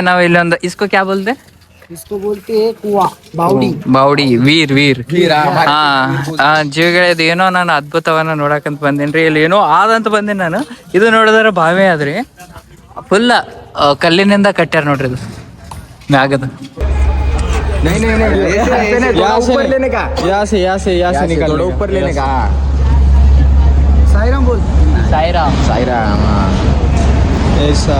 नाव इल्लोंದು इसको क्या बोलते हैं? इसको बोलते हैं कुआ बावड़ी ಬಾವಡಿ ವೀರ್ ಜೀವಿಗಳದ್ದು ಏನೋ ನಾನು ಅದ್ಭುತವನ್ನ ನೋಡಕಂತ ಬಂದೇನ್ರಿ. ಇಲ್ಲಿ ಏನೋ ಆದಂತ ಬಂದೇನಿ ನಾನು. ಇದು ನೋಡಿದ್ರೆ ಬಾವಿ ಆದ್ರಿ, ಫುಲ್ ಕಲ್ಲಿನಿಂದ ಕಟ್ಟ್ಯಾರ ನೋಡ್ರಿ. ಇದು ಮ್ಯಾಗದ ऊपर लेने का साईराम बोल साईराम ऐसा.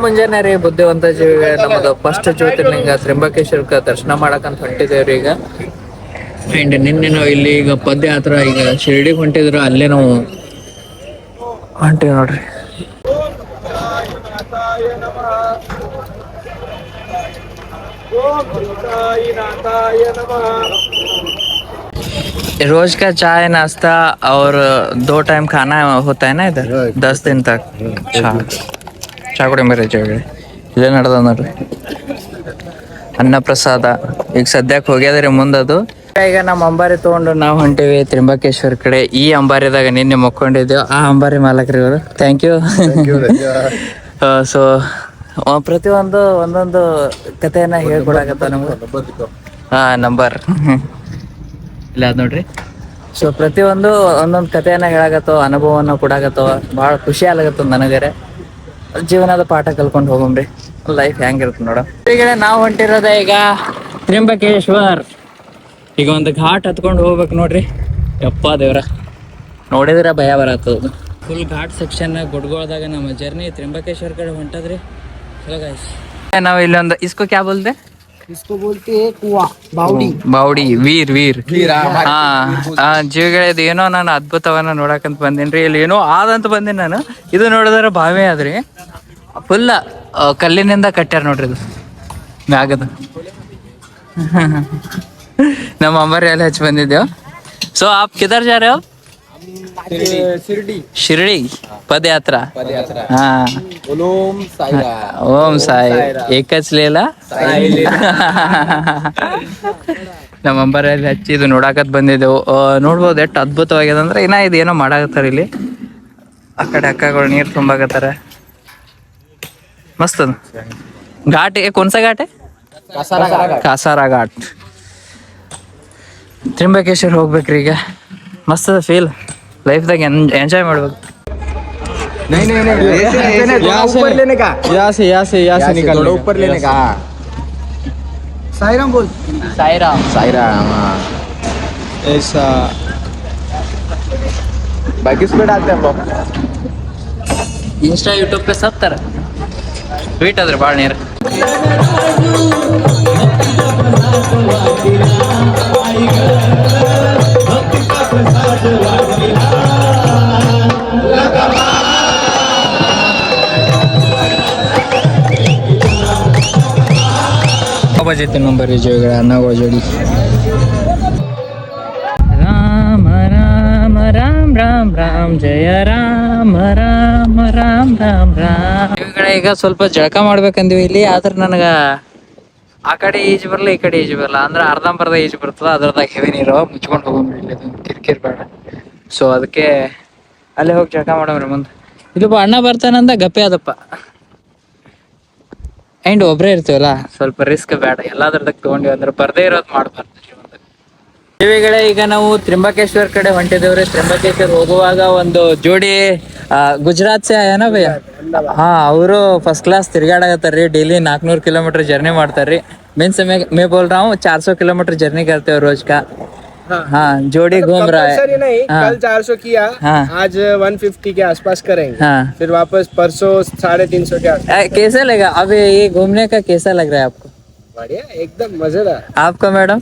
ಮುಂಜಾನೆ ರೀ ಬುದ್ಧಿವಂತ ಜೀವಿಗಳ ನಮ್ಮದು ಫಸ್ಟ್ ಜ್ಯೋತಿರ್ಲಿಂಗ ತ್ರ್ಯಂಬಕೇಶ್ವರಕ್ಕೆ ದರ್ಶನ ಮಾಡಕಂತ ಹೊಂಟಿದ್ದೇವ್ರಿ ಈಗ. ಅಂಡ್ ನಿನ್ನೆ ನಾವು ಇಲ್ಲಿ ಈಗ ಪದಯಾತ್ರ ಈಗ ಶಿರ್ಡಿಗೆ ಹೊಂಟಿದ್ರು, ಅಲ್ಲೇ ನಾವು ಹೊಂಟಿವಿ ನೋಡ್ರಿ. रोज का चाय नाश्ता और 2 टाइम खाना होता है ना इधर 10 दिन तक. ಚಾಕುಡಿ ಮರಿ ಜಗಳ ಇಲ್ಲೇ ನಡೆದ ನೋಡ್ರಿ ಅನ್ನ ಪ್ರಸಾದ. ಈಗ ಸದ್ಯಕ್ಕೆ ಹೋಗ್ಯದ್ರಿ ಮುಂದದು. ಈಗ ನಮ್ಮ ಅಂಬಾರಿ ತಗೊಂಡು ನಾವು ಹೊಂಟಿವಿ ತ್ರ್ಯಂಬಕೇಶ್ವರ ಕಡೆ. ಈ ಅಂಬಾರಿದಾಗ ನಿನ್ನೆ ಮಕ್ಕೊಂಡಿದ್ದೇವೆ. ಆ ಅಂಬಾರಿ ಮಾಲಕ್ರಿ ಇವರು. Thank you. ಸೊ ಪ್ರತಿಯೊಂದು ಒಂದೊಂದು ಕಥೆಯನ್ನ ಹೇಳ್ಕೊಡಕತ್ತ ನಮ್ಗೆ. ನಂಬರ್ ಇಲ್ಲ ಅದ್ ನೋಡ್ರಿ. ಸೊ ಪ್ರತಿಯೊಂದು ಒಂದೊಂದು ಕಥೆಯನ್ನ ಹೇಳಾಕತ್ತವ, ಅನುಭವನ ಕೊಡಾಕತ್ತವ. ಭಾಳ ಖುಷಿ ಆಗ್ಲತ್ತದ ನನಗರೆ. ಜೀವನದ ಪಾಠ ಕಲ್ಕೊಂಡು ಹೋಗಮ್ರಿ, ಲೈಫ್ ಹೆಂಗಿರುತ್ತೆ ನೋಡ. ಈಗ ನಾವು ಹೊಂಟಿರೋದ ಈಗ ತ್ರ್ಯಂಬಕೇಶ್ವರ್. ಈಗ ಒಂದು ಘಾಟ್ ಹತ್ಕೊಂಡು ಹೋಗ್ಬೇಕು ನೋಡ್ರಿ. ಯಪ್ಪ ದೇವ್ರ, ನೋಡಿದ್ರೆ ಭಯ ಬರತ್ತದ. ಫುಲ್ ಘಾಟ್ ಸೆಕ್ಷನ್ ಗುಡ್ಗೋಳ್ದಾಗ ನಮ್ಮ ಜರ್ನಿ ತ್ರ್ಯಂಬಕೇಶ್ವರ್ ಕಡೆ ಹೊಂಟದ್ರಿ. ಹಲೋ ಗೈಸ್, ನಾವು ಇಲ್ಲೊಂದು इसको क्या बोलते हैं? इसको बोलते हैं कुआ बावड़ी ಬಾವಡಿ ವೀರ್ ಜೀವಿಗಳದ್ದು ಏನೋ ನಾನು ಅದ್ಭುತವನ್ನ ನೋಡಕಂತ ಬಂದೇನ್ರಿ. ಇಲ್ಲಿ ಏನೋ ಆದಂತ ಬಂದೇನಿ ನಾನು. ಇದು ನೋಡಿದ್ರೆ ಬಾವಿ ಆದ್ರಿ, ಫುಲ್ ಕಲ್ಲಿನಿಂದ ಕಟ್ಟ್ಯಾರ ನೋಡ್ರಿ. ಇದು ಮ್ಯಾಗದ ನಮ್ಮ ಅಂಬಾರಿ ಅಲ್ಲಿ ಹಚ್ಚಿ ಬಂದಿದ್ದೇವೆ. ಸೊ ಆಪ್ ಕಿಧರ್ ಜಾ ರೇ ಹೋ? शिरडी पदयात्रा. हाँ ओम साई एकच ಲೇಲ ನಮ್ಮ ಅಂಬಾರಲ್ಲಿ ಹಚ್ಚಿ ಇದು ನೋಡಾಕತ್ ಬಂದಿದ್ದೆವು. ನೋಡ್ಬೋದು ಎಷ್ಟು ಅದ್ಭುತವಾಗಿದೆ ಅಂದ್ರೆ. ಇನ್ನ ಇದು ಏನೋ ಮಾಡಾಕತ್ತಾರ ಇಲ್ಲಿ. ಆ ಕಡೆ ಅಕ್ಕಗಳು ನೀರು ತುಂಬಾಕತ್ತಾರ. ಮಸ್ತ್ ಅದು ಘಾಟ್. कोणसा घाट है? ಕಾಸಾರ ಘಾಟ್. ತ್ರ್ಯಂಬಕೇಶ್ವರ ಹೋಗ್ಬೇಕ್ರಿ ಈಗ. ಮಸ್ತ್ ಅದ ಫೀಲ್. ಲೈಫ್ದಾಗ ಎಂಜಾಯ್ ಮಾಡ್ಬೇಕು. ऊपर लेने का यहाँ से निकाल ऊपर लेने का साईराम बोल साईराम ऐसा. बाइक किस पे डालते हैं हम लोग? इंस्टा यूट्यूब पे सब तरह ಟ್ವೀಟ್ ಆದ್ರೆ ಭಾಳ ನೀರು. बजे नंबर जोड़ा अन्नगो जोड़ी. राम राम राम राम राम जय ರಾಮ ರಾಮ ರಾಮ ರಾಮ ರಾಮ. ಈಗ ಸ್ವಲ್ಪ ಜಳಕ ಮಾಡ್ಬೇಕಂದಿವಿ ಇಲ್ಲಿ. ಆದ್ರೆ ನನಗ ಆ ಕಡೆ ಈಜು ಬರಲ್ಲ, ಈ ಕಡೆ ಈಜು ಬರಲ್ಲ. ಅಂದ್ರೆ ಅರ್ಧಂಬರ್ಧ ಈಜು ಬರ್ತದ. ಅದ್ರದಾಗ ಹೆವಿ ನೀರು ಮುಚ್ಕೊಂಡು ಹೋಗೋಮ್ರಿ. ಇಲ್ಲಿ ಕಿರಿಕಿರಿ ಬೇಡ. ಸೊ ಅದಕ್ಕೆ ಅಲ್ಲೇ ಹೋಗಿ ಜಳಕ ಮಾಡಮ್ರಿ ಮುಂದೆ. ಇಲ್ಲೊಬ್ಬ ಅಣ್ಣ ಬರ್ತಾನಂದ ಗಪ್ಪೆ ಅದಪ್ಪ. ಅಂಡ್ ಒಬ್ರೇ ಇರ್ತೀವಲ್ಲ, ಸ್ವಲ್ಪ ರಿಸ್ಕ್ ಬೇಡ. ಎಲ್ಲಾದ್ರದಾಗ ತಗೊಂಡಿವಿ ಅಂದ್ರೆ ಬರ್ದೇ ಇರೋದು ಮಾಡಬಾರ್ದು ಜೀವಿಗಳೇ. ಈಗ ನಾವು ತ್ರ್ಯಂಬಕೇಶ್ವರ್ ಕಡೆ ಹೊಂಟಿದೇವ್ರಿ. ತ್ರ್ಯಂಬಕೇಶ್ವರ್ ಹೋಗುವಾಗ ಒಂದು ಜೋಡಿ ಗುಜರಾತ್ ಸೆ ಆಯನ ಭಯ್ಯ. ಹಾ, ಅವರು ಫಸ್ಟ್ ಕ್ಲಾಸ್ ತಿರ್ಗಾಡಕತ್ತಾರ್ರಿ. ಡೈಲಿ 400 किलोमीटर जर्नी ಮಾಡ್ತಾರ್ರಿ. मीन्स मैं बोल रहा हूँ 400 किलोमीटर जर्नी करते हो रोज का. हाँ, जोड़ी घूम रहा है. कल 400 किया. आज 150 के आसपास करेंगे. फिर वापस परसों 350 के आसपास. कैसा लगा अभी ये घूमने का? कैसा लग रहा है आपको? बढ़िया, एकदम मजेदार. आपका मैडम?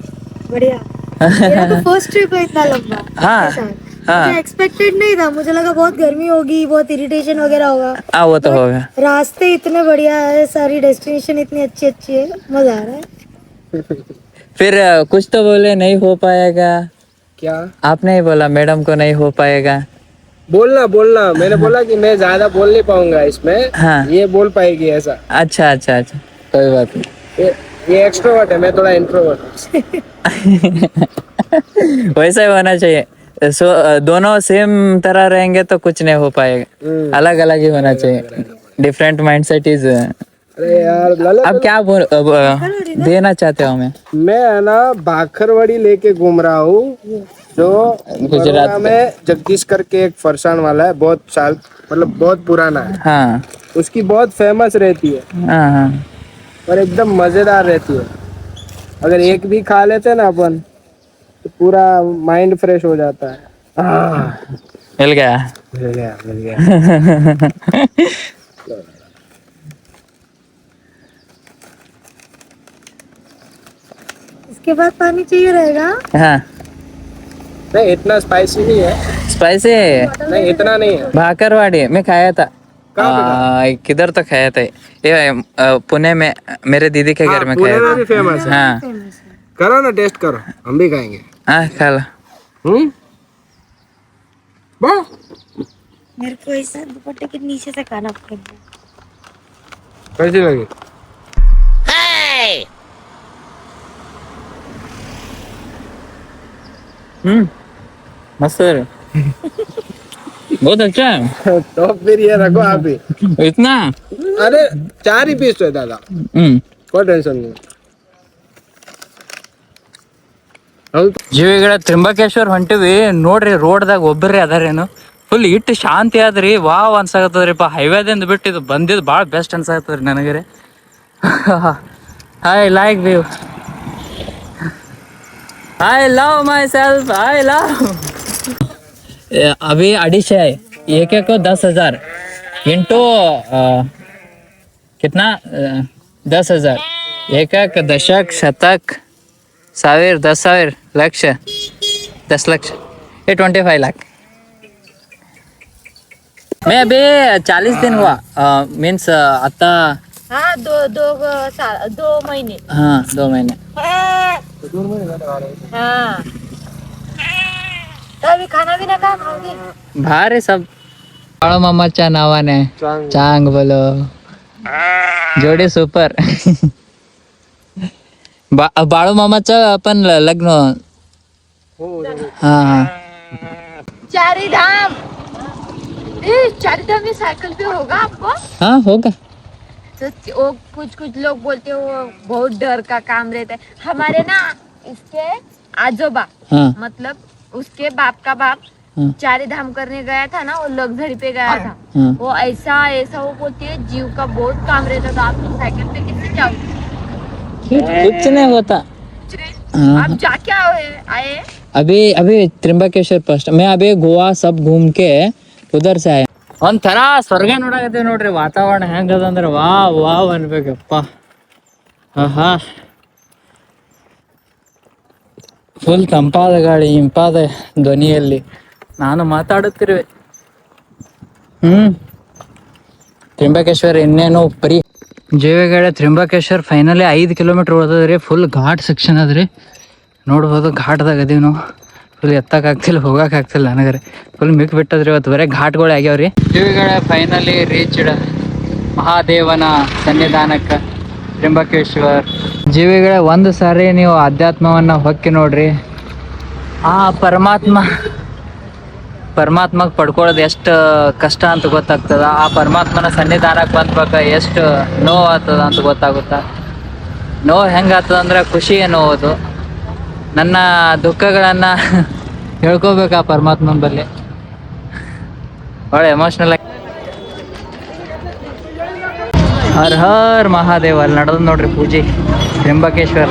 बढ़िया. मेरा तो फर्स्ट ट्रिप है इतना लंबा. हाँ, मुझे एक्सपेक्टेड नहीं था. मुझे लगा बहुत गर्मी होगी, बहुत इरिटेशन वगैरह होगा. वो तो होगा. रास्ते इतने बढ़िया है, सारी डेस्टिनेशन इतनी अच्छी अच्छी है, मजा आ रहा है. फिर कुछ तो बोले नहीं हो पाएगा. क्या आपने ही बोला मैडम को नहीं हो पाएगा. बोलना मैंने बोला कि मैं ज्यादा बोल नहीं पाऊंगा इसमें. हाँ. ये बोल पाएगी ऐसा. अच्छा, कोई बात नहीं. ये एक्सट्रोवर्ट है, मैं थोड़ा इंट्रोवर्ट. वैसा ही होना चाहिए. सो दोनों सेम तरह रहेंगे तो कुछ नहीं हो पाएगा. अलग अलग ही होना चाहिए. डिफरेंट माइंडसेट इज अरे यार ललित, अब क्या देना चाहते हो हमें? मैं है ना भाखरवड़ी लेके घूम रहा हूँ, जो गुजरात में जगदीश करके एक फरसान वाला है, बहुत साल मतलब बहुत पुराना है। हाँ उसकी बहुत फेमस रहती है हाँ हाँ। और एकदम मजेदार रहती है। अगर एक भी खा लेते ना अपन तो पूरा माइंड फ्रेश हो जाता है। मिल गया। मिल गया मिल गया। इसके बाद पानी चाहिए रहेगा। हाँ नहीं इतना स्पाइसी नहीं है। स्पाइसी है। नहीं इतना नहीं है। भाकरवाड़ी में खाया था। कहाँ पे किधर तो खाया था ये पुणे में, मेरे दीदी के घर में पुणे खाया में था। भी फेमस है। हाँ करो ना टेस्ट करो, हम भी खाएंगे। हाँ खा लो। वाह, मेरे को ऐसा दुपट्टे के नीचे से खाना पड़ेगा। कैसी लगी? मस्त है। बहुत अच्छा है। तो फिर ये रखो आप भी। इतना? अरे 4 ही पीस तो है दादा, कोई टेंशन नहीं। ಜೀವಿಗಳ ತ್ರಿಂಬಕೇಶ್ವರ್ ಹೊಂಟಿವಿ ನೋಡ್ರಿ, ರೋಡ್ದಾಗ ಒಬ್ಬರೇ ಅದಾರೇನು, ಫುಲ್ ಇಟ್ಟು ಶಾಂತಿ ಆದ್ರಿ, ವಾವ್ ಅನ್ಸಾಕತ್ತದ್ರಿಪ್ಪ. ಹೈವೇದಿಂದ ಬಿಟ್ಟು ಇದು ಬಂದಿದ್ದು ಭಾಳ ಬೆಸ್ಟ್ ಅನ್ಸಾಕತ್ತದ್ರಿ ನನಗೆ ರೀ. I like view, I love my self, I love. अभी 250 एक को 10,000 इंटू कितना 10,000 एक दशक शतक ಸಾವಿರ 10,000 ಲಕ್ಷ 10 ಲಕ್ಷ ये 25 लाख. मैं अभी 40 दिन हुआ, मीन्स आता हाँ दो महीने। हाँ 2 महीने. हाँ तो अभी खाना भी ना खाओगे? भारी सब. बाळू मामाच्या नावाने चांग बोलो, जोडी सुपर. बाळू मामाचं पण लग्न. हाँ हाँ चारीधाम में साइकिल पे होगा आपको? हाँ होगा. तो वो कुछ लोग बोलते हो बहुत डर का काम रहता है। हमारे ना इसके आजोबा, हाँ मतलब उसके बाप का बाप हाँ. चारी धाम करने गया था ना, वो लग्जरी पे गया था। हाँ. वो ऐसा वो बोलती है जीव का बहुत काम रहता था, आप साइकिल पे कैसे जाओगे? कुछ नहीं होता. आप जाके आए? अभी त्रिंबकेश्वर फर्स्ट. मैं अभी गोवा सब घूम के उधर से आया. ಒಂಥರ ಸ್ವರ್ಗ ನೋಡಾಕತ್ತೀವಿ ನೋಡ್ರಿ. ವಾತಾವರಣ ಹೆಂಗದ ಅಂದ್ರೆ ವಾವ್ ವಾವ್ ಅನ್ಬೇಕಪ್ಪ. ಆಹಾ, ಫುಲ್ ತಂಪಾದ ಗಾಳಿ, ಇಂಪಾದ ಧ್ವನಿಯಲ್ಲಿ ನಾನು ಮಾತಾಡುತ್ತಿರುವೆ. ತ್ರಿಂಬಕೇಶ್ವರ ಇನ್ನೇನು ಪರಿ ಜೀವಿಗಳ ತ್ರಿಂಬಕೇಶ್ವರ್ ಫೈನಲಿ 5 ಕಿಲೋಮೀಟರ್ ಉಳ್ದದ್ರಿ. ಫುಲ್ ಘಾಟ್ ಸೆಕ್ಷನ್ ಅದ್ರಿ, ನೋಡ್ಬೋದು. ಘಾಟ್ದಾಗ ಅದೀವಿ ನಾವು. ಫುಲ್ ಎತ್ತಕ್ಕಾಗ್ತಿಲ್ಲ, ಹೋಗಕ್ಕಾಗ್ತಿಲ್ಲ ನನಗರೆ. ಫುಲ್ ಮಿಕ್ ಬಿಟ್ಟದ್ರಿ ಇವತ್ತು, ಬರೀ ಘಾಟ್ಗಳು ಆಗ್ಯಾವ್ರಿ. ಜೀವಿಗಳ ಫೈನಲಿ ರೀಚ್ಡ್ ಮಹಾದೇವನ ಸನ್ನಿಧಾನಕ್ಕೆ, ತ್ರಿಂಬಕೇಶ್ವರ್. ಜೀವಿಗಳ ಒಂದು ಸಾರಿ ನೀವು ಅಧ್ಯಾತ್ಮವನ್ನು ಹೊಕ್ಕಿ ನೋಡ್ರಿ, ಆ ಪರಮಾತ್ಮಗೆ ಪಡ್ಕೊಳ್ಳೋದು ಎಷ್ಟು ಕಷ್ಟ ಅಂತ ಗೊತ್ತಾಗ್ತದ. ಆ ಪರಮಾತ್ಮನ ಸನ್ನಿಧಾನಕ್ಕೆ ಬಂದ್ಬೇಕು ಎಷ್ಟು ನೋವು ಆಗ್ತದ ಅಂತ ಗೊತ್ತಾಗುತ್ತ. ನೋವು ಹೆಂಗಾಗ್ತದ ಅಂದ್ರೆ ಖುಷಿಯೇ ನೋವುದು. ನನ್ನ ದುಃಖಗಳನ್ನು ಹೇಳ್ಕೋಬೇಕು ಆ ಪರಮಾತ್ಮನ ಬಲ್ಲಿ. ಭಾಳ ಎಮೋಷ್ನಲ್ ಆಗಿ. ಹರ್ ಹರ್ ಮಹಾದೇವ್. ಅಲ್ಲಿ ನಡೆದ್ ನೋಡ್ರಿ ಪೂಜೆ ತ್ರಿಂಬಕೇಶ್ವರ್.